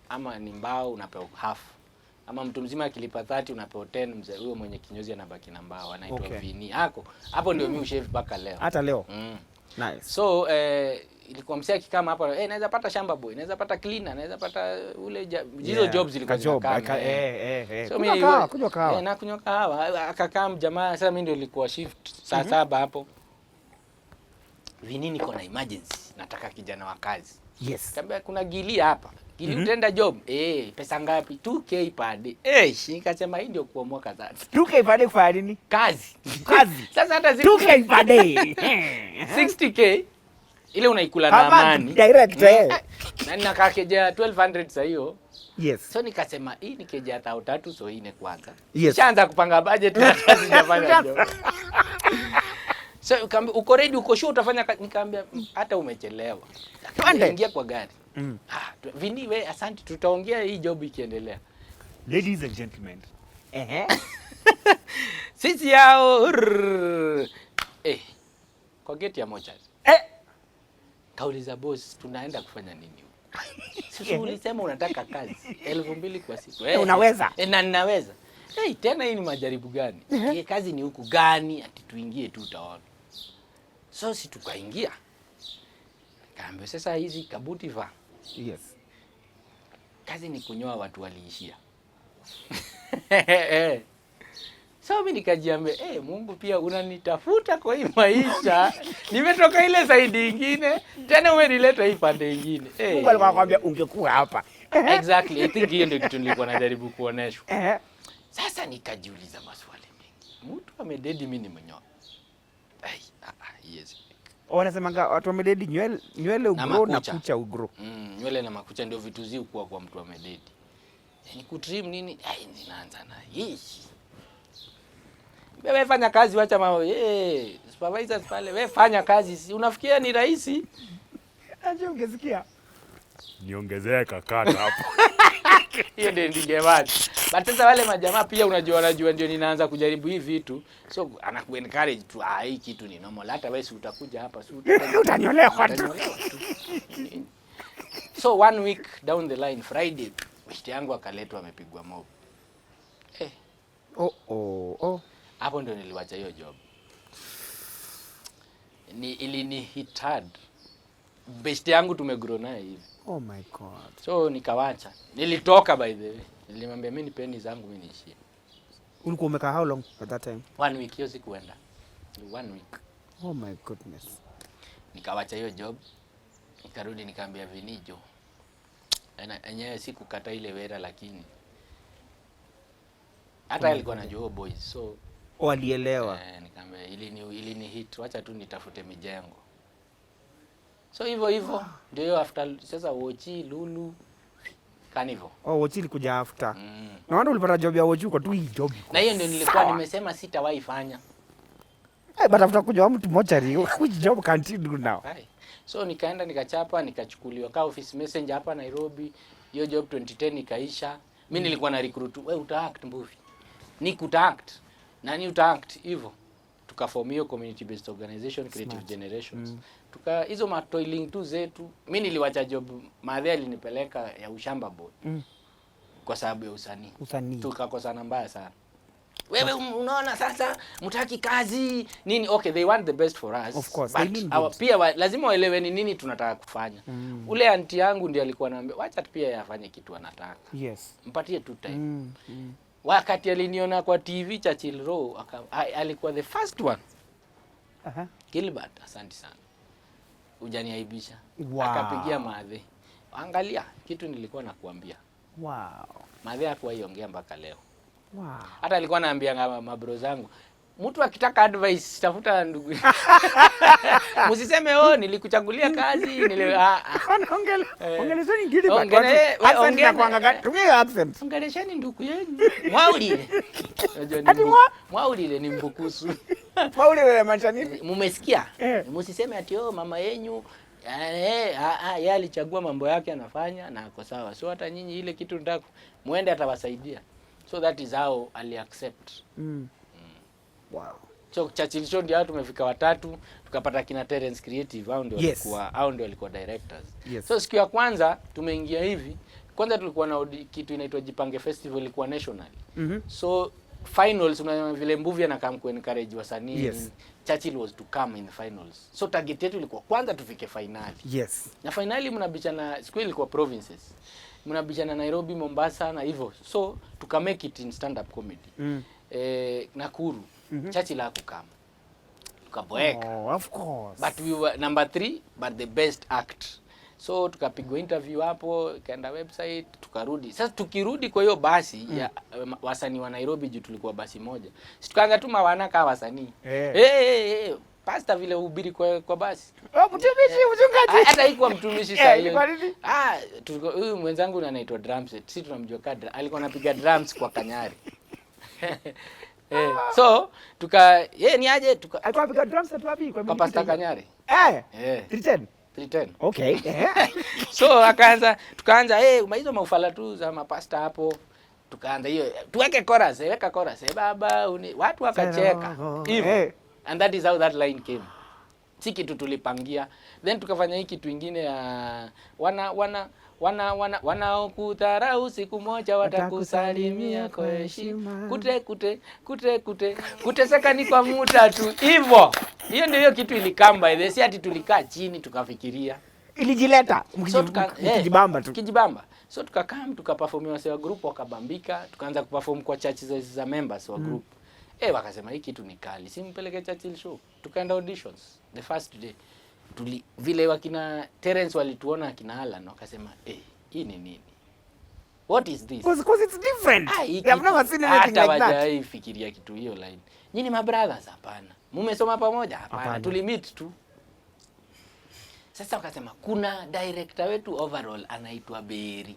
ama ni mbao unapewa half. ama mtu mzima akilipa 30 unapewa 10, mzee huyo mwenye kinyozi anabaki na mbao, anaitwa Vini. Hapo ndio mimi ushave mpaka leo. Hata leo. Nice. So ilikuwa msee akikama hapa, naweza pata shamba boy, naweza pata cleaner, naweza pata ule hizo jobs zilikuwa zinakaa. So mimi kunywa kahawa. Na kunywa kahawa, akakaa jamaa. Sasa mimi ndio nilikuwa shift saa 7 hapo. Vini, niko na emergency, nataka kijana wa kazi. Yes. Kamba kuna gili hapa. Gili utenda job. Pesa ngapi? 2k per day. Nikasema hii ndio kuamua kazi. 2k per day kwa nini? Kazi. Sasa hata 2k per day. 60k ile unaikula na amani. Direct Na ninakaa keja 1200 sasa hiyo. Yes. So nikasema hii ni keja 3 so hii ni kwanza. Yes. Nishaanza kupanga budget na kazi nafanya job. So uko ready, uko sure utafanya? Nikamwambia hata umechelewa. Ingia kwa gari. Vini, we asante, tutaongea hii job ikiendelea. Ladies and gentlemen. Sisi yao kwa gate ya moja. Kauliza boss, tunaenda kufanya nini huko? Sisi ulisema unataka kazi 2,000 kwa siku. Unaweza? Na ninaweza. Tena hii ni majaribu gani? Kazi ni huku gani? Ati tuingie tu utaona. So si tukaingia. Kaambia sasa hizi kabuti va. Yes. Kazi ni kunyoa watu waliishia. So mimi nikajiambia, Mungu pia unanitafuta kwa hii maisha. Nimetoka ile side nyingine, tena umenileta hii pande nyingine. Mungu alikuwa anakuambia ungekuwa hapa. Exactly. I think hiyo ndio kitu nilikuwa najaribu kuoneshwa. Sasa nikajiuliza maswali mengi. Mtu amededi, mimi nimenyoa. Yes. Wanasemanga watu wamededi nywele ugro na kucha ugro. Nywele na makucha ndio vitu zi ukua kwa mtu amededi. Ni kutrim nini? Ninaanza na hii. Wewe fanya kazi, wacha mambo. Supervisors pale, wewe fanya kazi. Unafikiria ni rahisi? Aje ungesikia. Niongezee kakata hapo. Hiyo ndio ningewaza. But sasa wale majamaa pia unajua ndio ninaanza kujaribu hivi vitu. So anaku-encourage tu, hii kitu ni normal. Hata wewe si utakuja hapa, si utanyolewa tu. So 1 week down the line, Friday, mshiti yangu akaletwa amepigwa mob. Hapo ndio niliwacha hiyo job. Ilini hit hard. Best yangu tumegrow naye hivi. Oh my God. So nikawacha. Nilitoka by the way. Nilimwambia mimi nipeni zangu mimi niishie. Ulikuwa umekaa how long at that time? 1 week, hiyo sikuenda. 1 week. Oh my goodness. Nikawacha hiyo job. Nikarudi nikamwambia Vinijo. Enyewe sikukata ile wera, lakini hata alikuwa anajua boys. So walielewa. Nikamwambia ilini hit, wacha tu nitafute mijengo. So hivyo ndio after sasa Wochi Lulu Kanivo. Wochi ilikuja after. Na wanda ulipata job ya Wochi kwa tu hii job. Na hiyo ndio nilikuwa nimesema sitawahi fanya. But after kuja mtu mochari, which job can't you do now? So nikaenda nikachapa, nikachukuliwa ka office messenger hapa Nairobi. Hiyo job 2010 ikaisha. Mimi nilikuwa na recruit, wewe utaact movie. Nikutaact. Nani utaact hivyo? Tukaform hiyo community based organization Creative Generations. Hizo matoiling tu zetu. Mimi niliwacha job, madhe alinipeleka ya ushamba boy. Kwa sababu ya usanii. Tukakosana mbaya sana. Wewe unaona sasa mtaki kazi nini? Okay, they want the best for us. Of course. But pia lazima waelewe ni nini tunataka kufanya. Ule aunti yangu ndiye alikuwa ananiambia wacha pia yafanye kitu anataka. Yes. Mpatie tu time. Wakati aliniona kwa TV Churchill Row, alikuwa the first one. Gilbert, asante sana. Hujaniaibisha. Wow. Akapigia madhe. Angalia kitu nilikuwa nakuambia. Wow. Madhe hakuwahi ongea mpaka leo. Wow. Hata alikuwa anaambia mabro zangu, mtu akitaka advice tafuta ndugu. Msiseme nilikuchagulia kazi, ongelesheni Gilbert. Tumia accent. Ongelesheni ndugu yenu. Mwaulile. Mwaulile ni mbukusu. Mwaulile maanisha nini? Mumesikia? Msiseme ati mama yenyu yeye alichagua mambo yake anafanya na ako sawa. So hata nyinyi ile kitu nataka muende atawasaidia. So that is how ali accept. Wow. So Churchill Show ndio tumefika 3, tukapata kina Terence Creative, hao ndio walikuwa directors. Yes. So siku ya kwanza tumeingia hivi, kwanza tulikuwa na kitu inaitwa Jipange Festival, ilikuwa national. So finals vile Mbuvi anakam ku encourage wasanii. Yes. Churchill was to come in the finals. So target yetu ilikuwa kwanza tufike finali. Yes. Na finali mnabichana, siku ilikuwa provinces. Mnabichana Nairobi, Mombasa na hivyo. So tuka make it in stand up comedy. Nakuru. Churchill hakukama. Tukaboeka. Oh, of course. But we were number 3 but the best act. So tukapigwa interview hapo, kaenda website, tukarudi. Sasa tukirudi kwa hiyo basi ya wasanii wa Nairobi juu tulikuwa basi moja. Tukaanza tu mawana kama wasanii. Pastor vile uhubiri kwa basi. Mtumishi, mchungaji. Hata haikuwa mtumishi sasa hiyo. Kwa nini? Huyu mwenzangu anaitwa drumset. Sisi tunamjua kadra. Alikuwa anapiga drums kwa Kanyari. So ni aje alikuwa anapiga drumset wapi kwa Pastor Kanyari? 310. Okay. So tukaanza hizo maufala tu za mapasta hapo. Tukaanza hiyo tuweke chorus, weka chorus. Baba watu wakacheka. Hivyo. And that is how that line came. Si kitu tulipangia. Then tukafanya hiki kitu kingine ya wanaokudharau siku moja watakusalimia kwa heshima. Kuteseka ni kwa muda tu. Hivyo. Hiyo ndio kitu ilikamba ile. Si ati tulikaa chini tukafikiria. Ilijileta. Kijibamba tu. Kijibamba. So tukaperform wase wa group wakabambika, tukaanza kuperform kwa churches za members wa group. Wakasema hii kitu ni kali. Simpeleke Churchill show. Tukaenda auditions the first day. Vile wakina Terence walituona akina Alan wakasema, hii ni nini? What is this? Because it's different. They have never seen anything like that. Hata wajaifikiria kitu hiyo line. Nyinyi mabrothers hapana. Mumesoma pamoja hapana. Tulimit tu. Sasa wakasema kuna director wetu overall anaitwa Beri.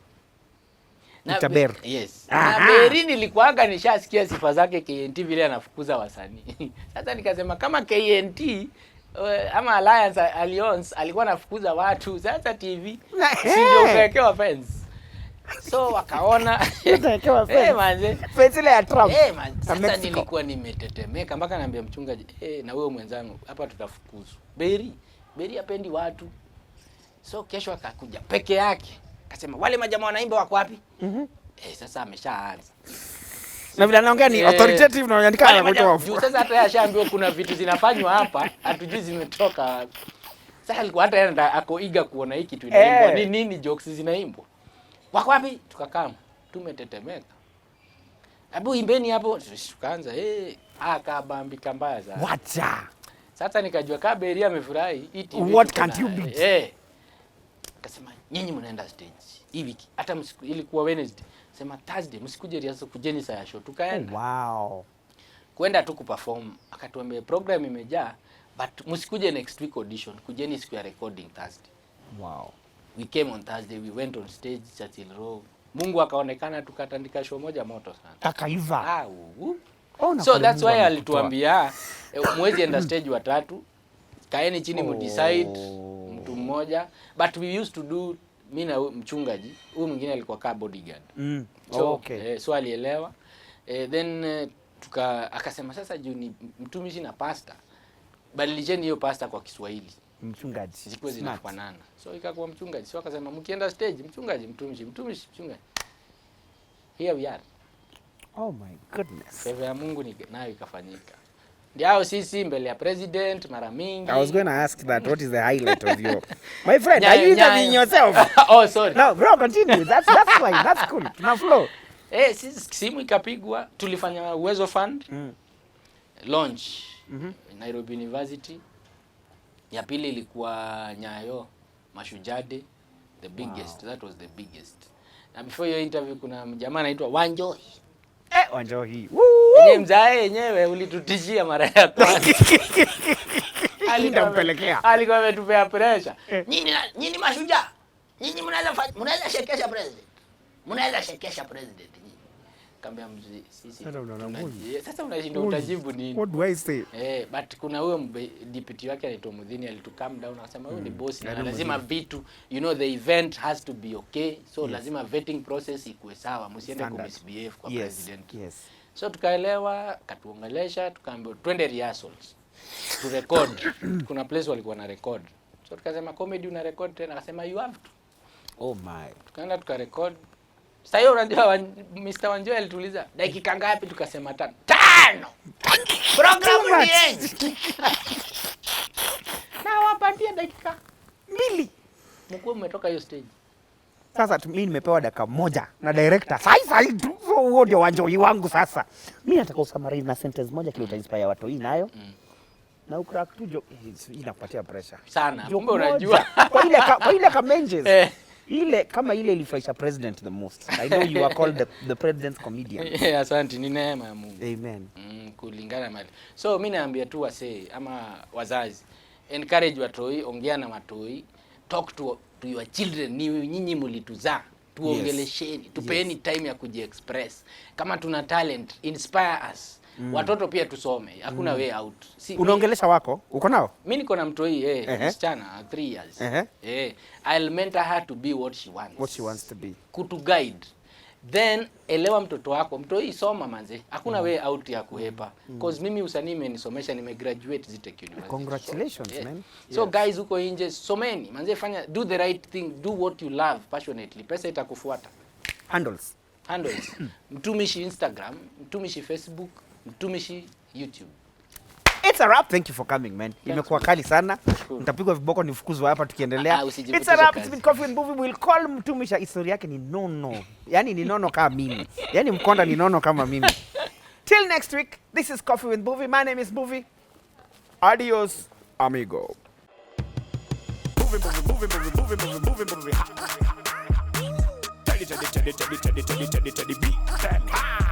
Yes. Na Beri nilikuwaga nishasikia sifa zake KNT vile anafukuza wasanii. Sasa nikasema kama KNT ama Alliance alikuwa anafukuza watu, sasa TV ndio ukawekewa fence. So wakaona manze fence ile ya Trump. Sasa nilikuwa nimetetemeka mpaka naambia mchungaji na wewe mwenzangu hapa tutafukuzwa. Beri hapendi watu. So kesho akakuja peke yake. Akasema wale majamaa wanaimba wako wapi? Sasa ameshaanza. Na vile anaongea ni authoritative na anaandika na kutoa. Sasa hata yashaambiwa kuna vitu zinafanywa hapa, hatujui zimetoka. Sasa alikuwa hata yeye ako eager kuona hiki kitu inaimbwa. Nini jokes zinaimbwa? Wako wapi? Tukakaa. Tumetetemeka. Abu imbeni hapo tukaanza akabambika mbaya sana. Wacha. Sasa nikajua Kaberi amefurahi hii TV. What can't you beat? Akasema nyinyi mnaenda stage hii wiki. Hata ilikuwa Wednesday. Sema Thursday msikuje rehearsal kujeni saa ya show. Tukaenda. Wow. Kwenda tu kuperform. Akatuambia program imejaa but msikuje next week audition. Kujeni siku ya recording Thursday. Wow. We came on Thursday, we went on stage Churchill Row. Mungu akaonekana tukatandika show moja moto sana. Akaiva. So that's why alituambia mwezi enda stage wa 3. Kaeni chini mdecide mtu mmoja. But we used to do mimi na mchungaji, huyu mwingine alikuwa kama bodyguard. So so alielewa. Then akasema sasa juu ni mtumishi na pastor. Badilisheni hiyo pastor kwa Kiswahili. Mchungaji. Zikuwa zinafanana. So ikakuwa mchungaji. So akasema mkienda stage mchungaji, mtumishi, mchungaji. Here we are. Oh my goodness. Favor ya Mungu nayo ikafanyika. Ndio sisi mbele ya president mara mingi. I was going to ask that, what is the highlight of your my friend, are you interviewing yourself? Oh sorry. No bro, continue. That's fine. That's cool. Tuna flow. Sisi simu ikapigwa, tulifanya Uwezo Fund launch Nairobi University. Ya pili ilikuwa Nyayo Mashujade, the biggest. That was the biggest. Na before your interview kuna jamaa anaitwa Wanjohi. Wanjohi. Yeye mzae yenyewe ulitutishia mara ya kwanza. Alitampelekea. Alikuwa ametupea pressure. Nyinyi mashujaa. Nyinyi mnaweza shekesha president. Mnaweza shekesha president. Kambia mzee sisi. Sasa unashinda utajibu nini? What do I say? But kuna huyo deputy wake anaitwa Mudhini alitukam down akasema huyo ni boss na lazima vitu the event has to be okay. So lazima vetting process ikuwe sawa. Msiende kumisbehave kwa president. Yes. So tukaelewa, katuongelesha, tukaambiwa twende rehearsals. To record. Kuna place walikuwa na record. So tukasema comedy una record tena, akasema you have to. Oh my. Tukaenda tukarecord. Sasa hiyo unajua Mr. Wanjoy alituuliza dakika ngapi, tukasema 5. Programu ni na wapatia dakika 2. Mkuu umetoka hiyo stage. Sasa mimi nimepewa dakika 1 na director. Sasa tu huo ndio Wanjoy wangu sasa. Mimi nataka usummarize na sentence moja kile uta-inspire watu hii nayo. Na ucrack tu joke inakupatia pressure. Sana. Kumbe unajua. Kwa ile kamenjes. Ile kama ile ilifurahisha president the most. I know you are called the president's comedian. Asante, ni neema ya Mungu. Amen. Kulingana mali. So mimi naambia tu wasee ama wazazi, encourage watoi, ongea na watoi, talk to your children. Ni nyinyi mlituzaa, tuongelesheni, tupeeni time ya kujiexpress. Kama tuna talent, inspire us. Watoto pia tusome. Hakuna way out. Unaongelesha wako? Uko nao? Mimi niko na mtoi msichana 3 years. I'll mentor her to be what she wants. What she wants to be. Kutu guide. Then elewa mtoto wako, mtoi soma manze. Hakuna way out ya kuhepa. Cause mimi usanii nimenisomesha, nimegraduate Zitech University. Congratulations, man. So guys huko nje someni, manze fanya, do the right thing, do what you love passionately. Pesa itakufuata. Handles. Mtumishi Instagram, mtumishi Facebook, mtumishi YouTube. It's a wrap. Thank you for coming, man. Imekuwa kali sana. Nitapigwa viboko nifukuzwe hapa tukiendelea. It's a wrap. It's been Coffee and Movie. We'll call mtumisha. Historia yake ni nono. Yaani ni nono kama mimi. Yaani Mkonda ni nono kama mimi. Till next week. This is Coffee and Movie. My name is Movie. Adios, amigo. Movie. Teddy beat.